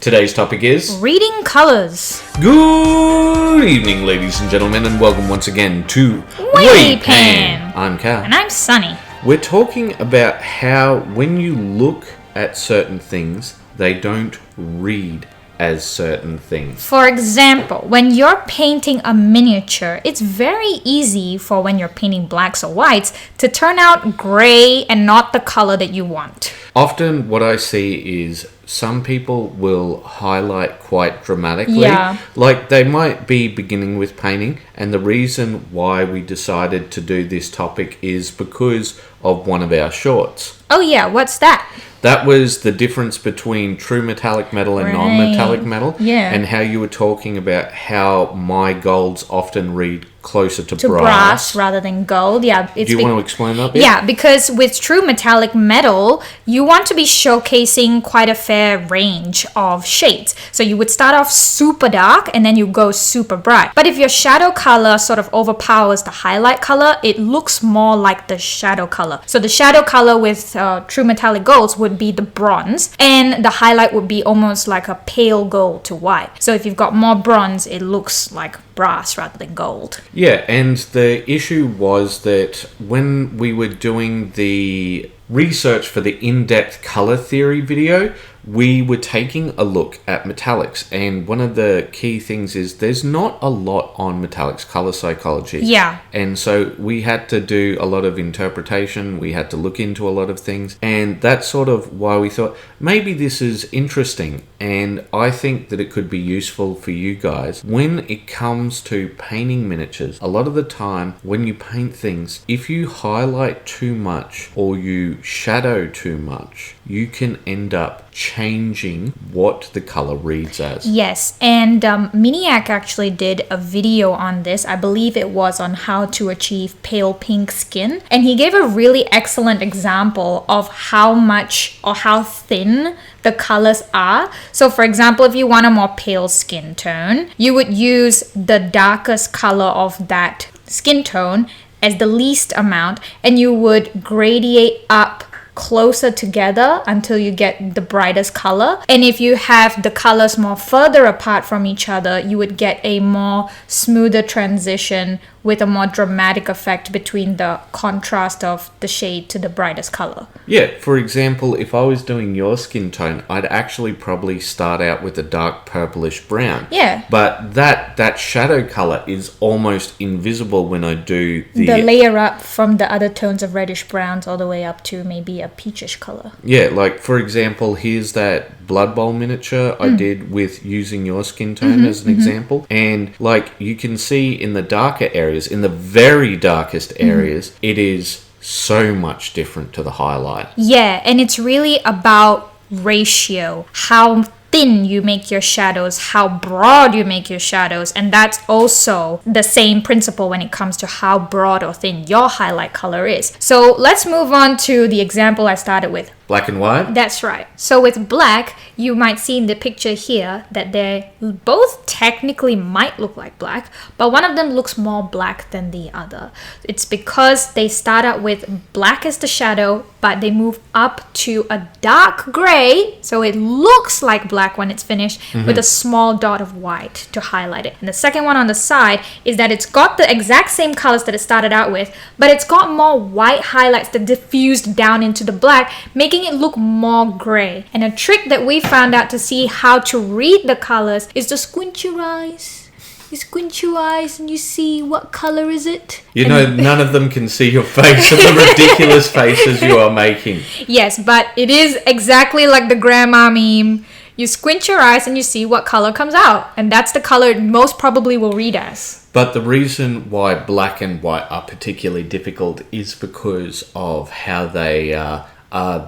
Today's topic is... reading colors. Good evening, ladies and gentlemen, and welcome once again to WAYPN. I'm Cal. And I'm Sunny. We're talking about how when you look at certain things, they don't read as certain things. For example, when you're painting a miniature, it's very easy for when you're painting blacks or whites to turn out gray and not the color that you want. Often what I see is some people will highlight quite dramatically. Yeah. Like they might be beginning with painting, and the reason why we decided to do this topic is because of one of our shorts. Oh yeah, what's that? That was the difference between true metallic metal and non-metallic metal. Yeah. And how you were talking about how my golds often read closer to brass rather than gold. Yeah. Do you want to explain that bit? Yeah, because with true metallic metal, you want to be showcasing quite a fair range of shades. So you would start off super dark and then you go super bright. But if your shadow color sort of overpowers the highlight color, it looks more like the shadow color. So the shadow color with true metallic golds would be the bronze, and the highlight would be almost like a pale gold to white. So if you've got more bronze, it looks like brass rather than gold. Yeah, and the issue was that when we were doing the research for the in-depth color theory video, we were taking a look at metallics, and one of the key things is there's not a lot on metallics color psychology. Yeah. And so we had to do a lot of interpretation, we had to look into a lot of things, and that's sort of why we thought maybe this is interesting, and I think that it could be useful for you guys. When it comes to painting miniatures, a lot of the time when you paint things, if you highlight too much or you shadow too much, you can end up changing what the color reads as. Yes, and Miniacs actually did a video on this. I believe it was on how to achieve pale pink skin, and he gave a really excellent example of how much or how thin the colors are. So for example, if you want a more pale skin tone, you would use the darkest color of that skin tone as the least amount, and you would gradiate up closer together until you get the brightest color. And if you have the colors more further apart from each other, you would get a more smoother transition with a more dramatic effect between the contrast of the shade to the brightest color. Yeah, for example, if I was doing your skin tone, I'd actually probably start out with a dark purplish brown. Yeah. But that shadow color is almost invisible when I do the layer up from the other tones of reddish browns all the way up to maybe a peachish color. Yeah, like for example, here's that Blood Bowl miniature I did with using your skin tone as an example. And like you can see in the darker areas, in the very darkest areas, it is so much different to the highlight. Yeah, and it's really about ratio. How thin you make your shadows, how broad you make your shadows, and that's also the same principle when it comes to how broad or thin your highlight color is. So let's move on to the example I started with. Black and white? That's right. So with black, you might see in the picture here that they both technically might look like black, but one of them looks more black than the other. It's because they start out with black as the shadow, but they move up to a dark gray, so it looks like black when it's finished, with a small dot of white to highlight it. And the second one on the side is that it's got the exact same colors that it started out with, but it's got more white highlights that diffused down into the black, making it look more gray. And a trick that we found out to see how to read the colors is to squint your eyes. You squint your eyes and you see what color is it. You know, none of them can see your face and the ridiculous faces you are making. Yes, but it is exactly like the grandma meme. You squint your eyes and you see what color comes out. And that's the color it most probably will read as. But the reason why black and white are particularly difficult is because of how they are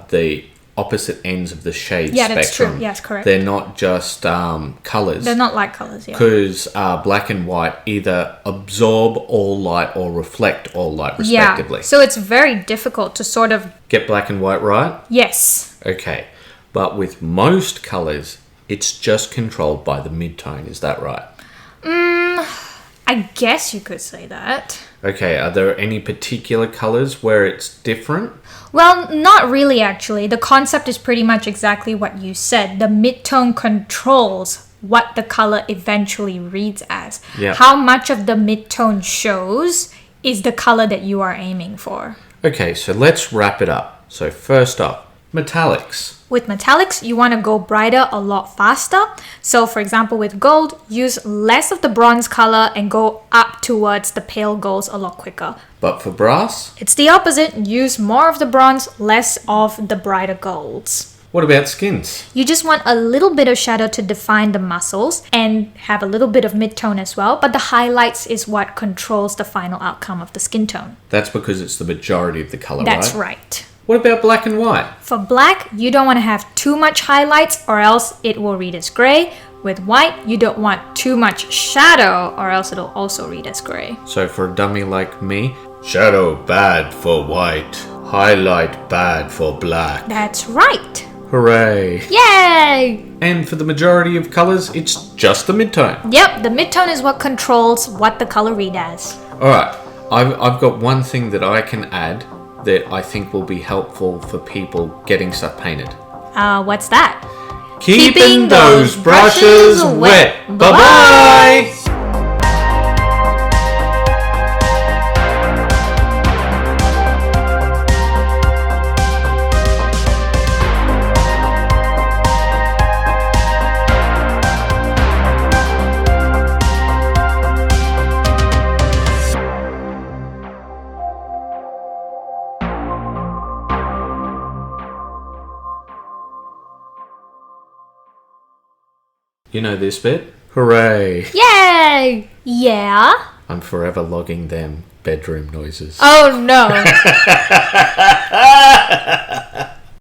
the opposite ends of the shade spectrum. Yeah, that's true. Yes, correct. They're not just colours. They're not light colors, yeah. Because black and white either absorb all light or reflect all light, respectively. Yeah, so it's very difficult to sort of... get black and white right? Yes. Okay. But with most colours, it's just controlled by the mid-tone. Is that right? I guess you could say that. Okay, are there any particular colors where it's different? Well, not really actually. The concept is pretty much exactly what you said. The midtone controls what the color eventually reads as. Yeah. How much of the midtone shows is the color that you are aiming for. Okay, so let's wrap it up. So first off, metallics. With metallics, you want to go brighter a lot faster. So for example, with gold, use less of the bronze color and go up towards the pale golds a lot quicker. But for brass? It's the opposite. Use more of the bronze, less of the brighter golds. What about skins? You just want a little bit of shadow to define the muscles and have a little bit of mid-tone as well, but the highlights is what controls the final outcome of the skin tone. That's because it's the majority of the color, That's right? right. What about black and white? For black, you don't want to have too much highlights or else it will read as gray. With white, you don't want too much shadow or else it'll also read as gray. So for a dummy like me, shadow bad for white, highlight bad for black. That's right. Hooray! Yay! And for the majority of colors, it's just the midtone. Yep, the midtone is what controls what the color read as. Alright, I've got one thing that I can add that I think will be helpful for people getting stuff painted. What's that? Keeping those brushes wet. Bye-bye! You know this bit? Hooray! Yay! Yeah? I'm forever logging them bedroom noises. Oh no.